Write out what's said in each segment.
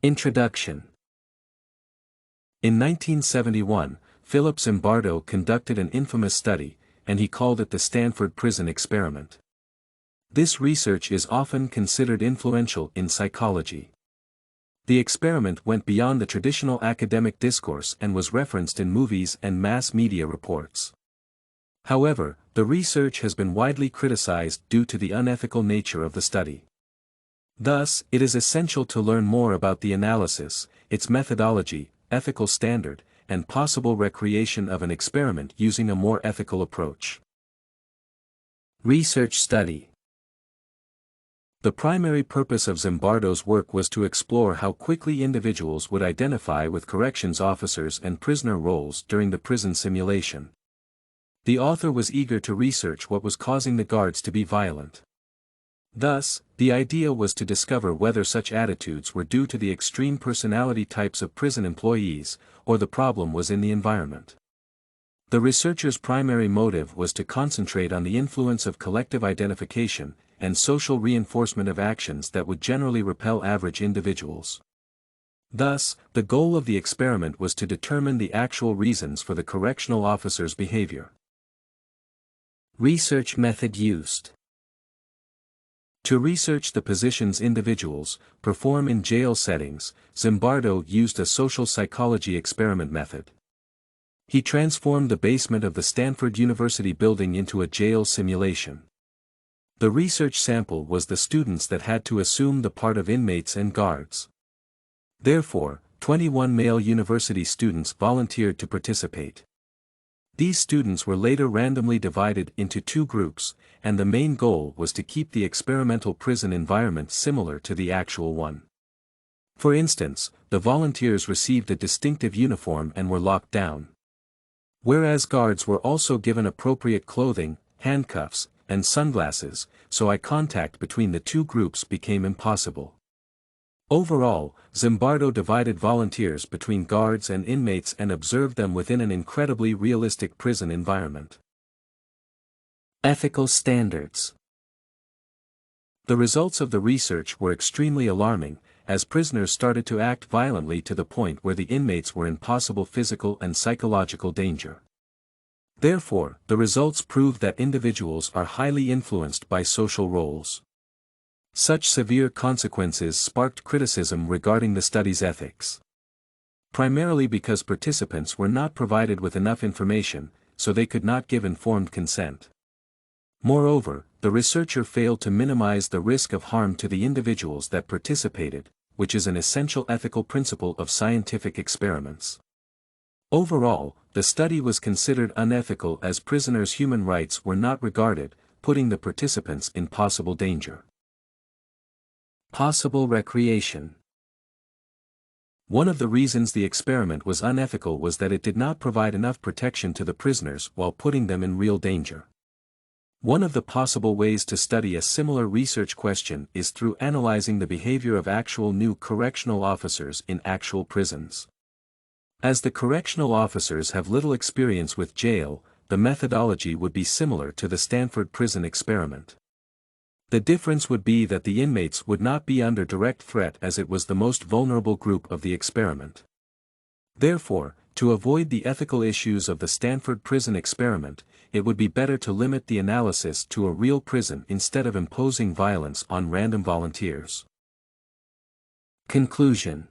Introduction. In 1971, Philip Zimbardo conducted an infamous study, and he called it the Stanford Prison Experiment. This research is often considered influential in psychology. The experiment went beyond the traditional academic discourse and was referenced in movies and mass media reports. However, the research has been widely criticized due to the unethical nature of the study. Thus, it is essential to learn more about the analysis, its methodology, ethical standard, and possible recreation of an experiment using a more ethical approach. Research study. The primary purpose of Zimbardo's work was to explore how quickly individuals would identify with corrections officers and prisoner roles during the prison simulation. The author was eager to research what was causing the guards to be violent. Thus, the idea was to discover whether such attitudes were due to the extreme personality types of prison employees, or the problem was in the environment. The researcher's primary motive was to concentrate on the influence of collective identification, and social reinforcement of actions that would generally repel average individuals. Thus, the goal of the experiment was to determine the actual reasons for the correctional officer's behavior. Research method used. To research the positions individuals perform in jail settings, Zimbardo used a social psychology experiment method. He transformed the basement of the Stanford University building into a jail simulation. The research sample was the students that had to assume the part of inmates and guards. Therefore, 21 male university students volunteered to participate. These students were later randomly divided into two groups, and the main goal was to keep the experimental prison environment similar to the actual one. For instance, the volunteers received a distinctive uniform and were locked down. Whereas guards were also given appropriate clothing, handcuffs, and sunglasses, so eye contact between the two groups became impossible. Overall, Zimbardo divided volunteers between guards and inmates and observed them within an incredibly realistic prison environment. Ethical standards. The results of the research were extremely alarming, as prisoners started to act violently to the point where the inmates were in possible physical and psychological danger. Therefore, the results proved that individuals are highly influenced by social roles. Such severe consequences sparked criticism regarding the study's ethics. Primarily because participants were not provided with enough information, so they could not give informed consent. Moreover, the researcher failed to minimize the risk of harm to the individuals that participated, which is an essential ethical principle of scientific experiments. Overall, the study was considered unethical as prisoners' human rights were not regarded, putting the participants in possible danger. Possible recreation. One of the reasons the experiment was unethical was that it did not provide enough protection to the prisoners while putting them in real danger. One of the possible ways to study a similar research question is through analyzing the behavior of actual new correctional officers in actual prisons. As the correctional officers have little experience with jail, the methodology would be similar to the Stanford Prison Experiment. The difference would be that the inmates would not be under direct threat as it was the most vulnerable group of the experiment. Therefore, to avoid the ethical issues of the Stanford Prison Experiment, it would be better to limit the analysis to a real prison instead of imposing violence on random volunteers. Conclusion.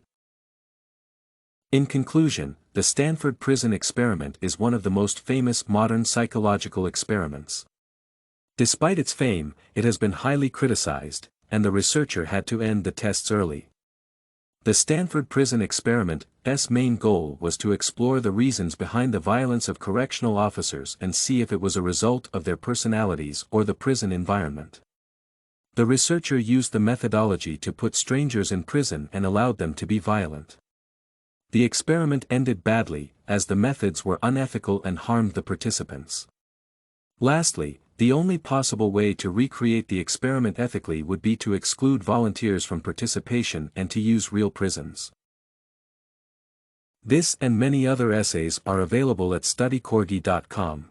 In conclusion, the Stanford Prison Experiment is one of the most famous modern psychological experiments. Despite its fame, it has been highly criticized, and the researcher had to end the tests early. The Stanford Prison Experiment's main goal was to explore the reasons behind the violence of correctional officers and see if it was a result of their personalities or the prison environment. The researcher used the methodology to put strangers in prison and allowed them to be violent. The experiment ended badly, as the methods were unethical and harmed the participants. Lastly, the only possible way to recreate the experiment ethically would be to exclude volunteers from participation and to use real prisons. This and many other essays are available at studycorgi.com.